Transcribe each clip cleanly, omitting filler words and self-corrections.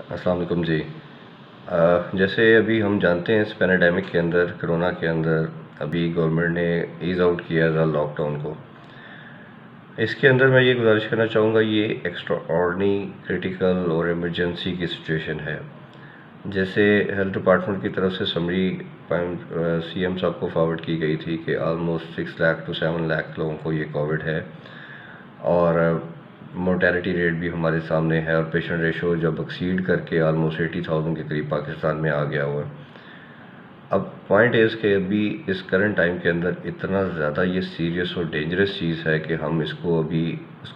अस्सलाम वालेकुम जी। जैसे अभी हम जानते हैं इस पैंडेमिक के अंदर, कोरोना के अंदर अभी गवर्नमेंट ने ईज़ आउट किया था लॉकडाउन को। इसके अंदर मैं ये गुजारिश करना चाहूँगा, ये एक्स्ट्राऑर्डिनरी, क्रिटिकल और इमरजेंसी की सिचुएशन है। जैसे हेल्थ डिपार्टमेंट की तरफ से समरी सीएम साहब को फॉरवर्ड की गई थी कि ऑलमोस्ट 6 लाख टू 7 लाख लोगों को ये कोविड है, और मोर्टेलिटी रेट भी हमारे सामने है, और पेशेंट रेशो जब एक्सीड करके ऑलमोस्ट 80,000 के करीब पाकिस्तान में आ गया हुआ है। अब पॉइंट इज़ कि अभी इस करंट टाइम के अंदर इतना ज़्यादा ये सीरियस और डेंजरस चीज़ है कि हम इसको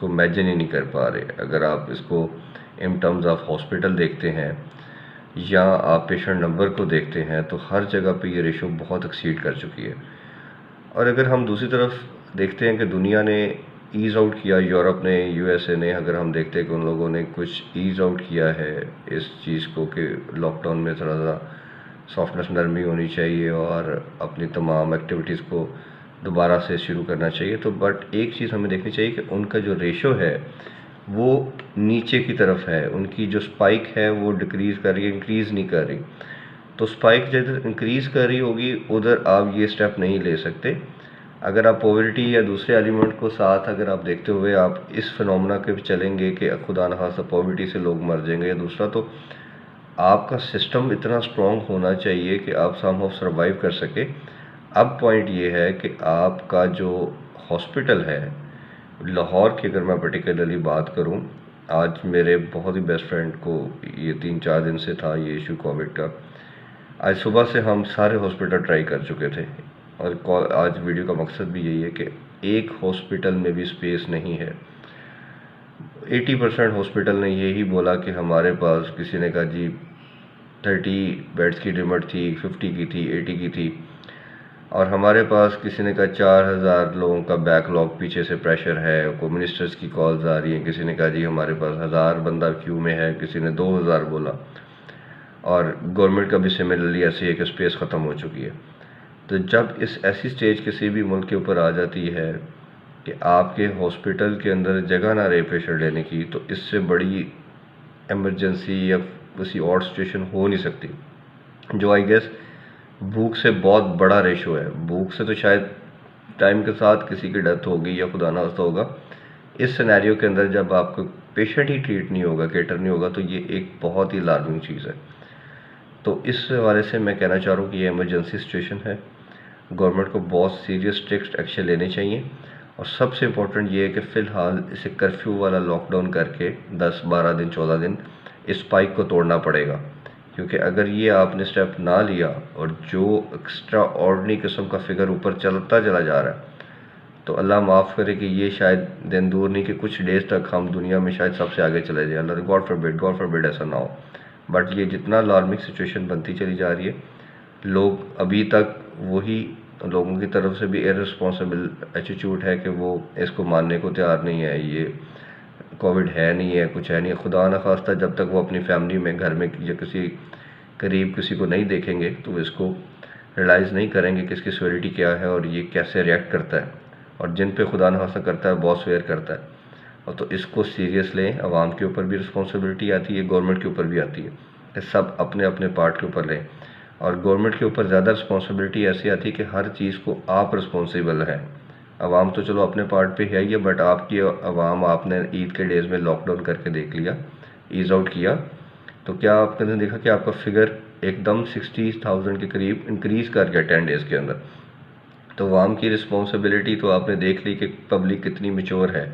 इमेजिन ही नहीं कर पा रहे। अगर आप इसको इन टर्म्स ऑफ हॉस्पिटल देखते हैं या आप पेशेंट नंबर को देखते हैं, तो हर जगह पे ये रेशो बहुत एक्सीड कर चुकी है। और अगर हम दूसरी तरफ देखते हैं कि दुनिया ने ईज़ आउट किया, यूरोप ने, यूएसए ने, अगर हम देखते हैं कि उन लोगों ने कुछ ईज़ आउट किया है इस चीज़ को कि लॉकडाउन में थोड़ा सा सॉफ्टनेस, नरमी होनी चाहिए और अपनी तमाम एक्टिविटीज़ को दोबारा से शुरू करना चाहिए। तो बट एक चीज़ हमें देखनी चाहिए कि उनका जो रेशो है वो नीचे की तरफ है, उनकी जो स्पाइक है वो डिक्रीज़ कर रही है, इंक्रीज़ नहीं कर रही। तो स्पाइक जिधर इंक्रीज़ कर रही होगी उधर आप ये स्टेप नहीं ले सकते। अगर आप पॉवर्टी या दूसरे एलिमेंट को साथ अगर आप देखते हुए आप इस फिनोमेना के चलेंगे कि खुदा न खास्ता पॉवर्टी से लोग मर जाएंगे, या दूसरा तो आपका सिस्टम इतना स्ट्रॉन्ग होना चाहिए कि आप समहाउ सर्वाइव कर सके। अब पॉइंट ये है कि आपका जो हॉस्पिटल है लाहौर की, अगर मैं पर्टिकुलरली बात करूं, आज मेरे बहुत ही बेस्ट फ्रेंड को ये 3-4 दिन से था ये इशू कोविड का। आज सुबह से हम सारे हॉस्पिटल ट्राई कर चुके थे, और आज वीडियो का मकसद भी यही है कि एक हॉस्पिटल में भी स्पेस नहीं है। 80% हॉस्पिटल ने यही बोला कि हमारे पास, किसी ने कहा जी 30 बेड्स की लिमिट थी, 50 की थी, 80 की थी, और हमारे पास किसी ने कहा 4,000 लोगों का बैकलॉग पीछे से प्रेशर है, को मिनिस्टर्स की कॉल्स आ रही हैं। किसी ने कहा जी हमारे पास 1,000 बंदा क्यू में है, किसी ने 2,000 बोला, और गवर्नमेंट का भी सिमिलरली ऐसी एक स्पेस ख़त्म हो चुकी है। तो जब इस ऐसी स्टेज किसी भी मुल्क के ऊपर आ जाती है कि आपके हॉस्पिटल के अंदर जगह ना रहे पेशेंट लेने की, तो इससे बड़ी इमरजेंसी या किसी और सिचुएशन हो नहीं सकती। जो आई गेस भूख से बहुत बड़ा रेशो है। भूख से तो शायद टाइम के साथ किसी की डेथ होगी या खुदा ना खास्ता होगा। इस सिनेरियो के अंदर जब आपको पेशेंट ही ट्रीट नहीं होगा, केटर नहीं होगा, तो ये एक बहुत ही अलार्मिंग चीज़ है। तो इस हवाले से मैं कहना चाह रहा हूँ कि ये इमरजेंसी सिचुएशन है, गवर्नमेंट को बहुत सीरियस स्ट्रिक्ट एक्शन लेने चाहिए। और सबसे इम्पोर्टेंट ये है कि फ़िलहाल इसे कर्फ्यू वाला लॉकडाउन करके 10-12 दिन, 14 दिन इस स्पाइक को तोड़ना पड़ेगा। क्योंकि अगर ये आपने स्टेप ना लिया और जो एक्स्ट्रा ऑर्डनरी किस्म का फिगर ऊपर चलता चला जा रहा है, तो अल्लाह माफ़ करे कि ये शायद दिन दूर नहीं कि कुछ डेज़ तक हम दुनिया में शायद सबसे आगे चले जाए। अल्लाह गॉड फॉरबिड ऐसा ना हो। बट ये जितना अलार्मिंग सिचुएशन बनती चली जा रही है, लोग अभी तक वही, लोगों की तरफ से भी इररिस्पॉन्सिबल एटीट्यूड है कि वो इसको मानने को तैयार नहीं है, ये कोविड है नहीं है, कुछ है नहीं है। खुदा न खास्ता जब तक वो अपनी फैमिली में, घर में या किसी करीब किसी को नहीं देखेंगे तो इसको रियलाइज़ नहीं करेंगे कि इसकी सिवियरिटी क्या है और ये कैसे रिएक्ट करता है, और जिन पे खुदा न खास्ता करता है बहुत स्वेयर करता है। और तो इसको सीरियस लें। आवाम के ऊपर भी रिस्पॉन्सिबिलिटी आती है, गवर्नमेंट के ऊपर भी आती है कि सब अपने अपने पार्ट के ऊपर लें। और गवर्नमेंट के ऊपर ज़्यादा रिस्पॉन्सिबिलिटी ऐसी आती है कि हर चीज़ को आप रिस्पॉन्सिबल हैं। आवाम तो चलो अपने पार्ट पे है ही है, बट आपकी आवाम, आपने ईद के डेज़ में लॉकडाउन करके देख लिया, ईज़ आउट किया, तो क्या आपने देखा कि आपका फिगर एकदम 60,000 के करीब इंक्रीज़ कर गया 10 डेज़ के अंदर। तो आवाम की रिस्पॉन्सिबिलिटी तो आपने देख ली कि पब्लिक कितनी मैच्योर है।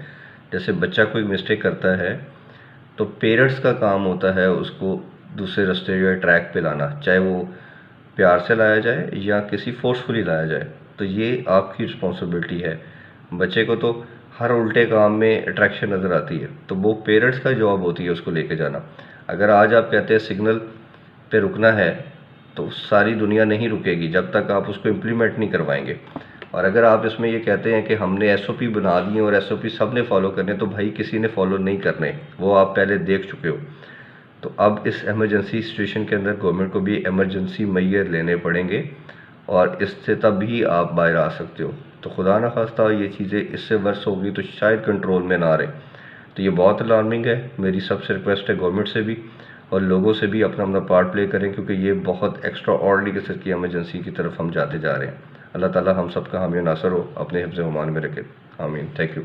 जैसे बच्चा कोई मिस्टेक करता है तो पेरेंट्स का काम होता है उसको दूसरे रास्ते या ट्रैक पे लाना, चाहे वो प्यार से लाया जाए या किसी फोर्सफुली लाया जाए। तो ये आपकी रिस्पॉन्सिबिलिटी है। बच्चे को तो हर उल्टे काम में अट्रैक्शन नज़र आती है, तो वो पेरेंट्स का जॉब होती है उसको लेके जाना। अगर आज आप कहते हैं सिग्नल पे रुकना है, तो सारी दुनिया नहीं रुकेगी जब तक आप उसको इम्प्लीमेंट नहीं करवाएंगे। और अगर आप इसमें ये कहते हैं कि हमने एसओपी बना दी और एसओपी सब ने फॉलो करने, तो भाई किसी ने फॉलो नहीं करने, वो आप पहले देख चुके हो। तो अब इस इमरजेंसी सिचुएशन के अंदर गवर्नमेंट को भी इमरजेंसी मेजर लेने पड़ेंगे, और इससे तभी आप बाहर आ सकते हो। तो खुदा न खास्ता ये चीज़ें इससे वर्स होगी तो शायद कंट्रोल में ना रहे। तो ये बहुत अलार्मिंग है। मेरी सबसे रिक्वेस्ट है गवर्नमेंट से भी और लोगों से भी अपना अपना पार्ट प्ले करें, क्योंकि ये बहुत एक्स्ट्रा ऑर्डिनरी किस्म की एमरजेंसी की तरफ हम जाते जा रहे हैं। अल्लाह ताला हम सब का हामी नासर हो, अपने हिफ्ज़-ए-ईमान में रखे। आमीन। Thank you.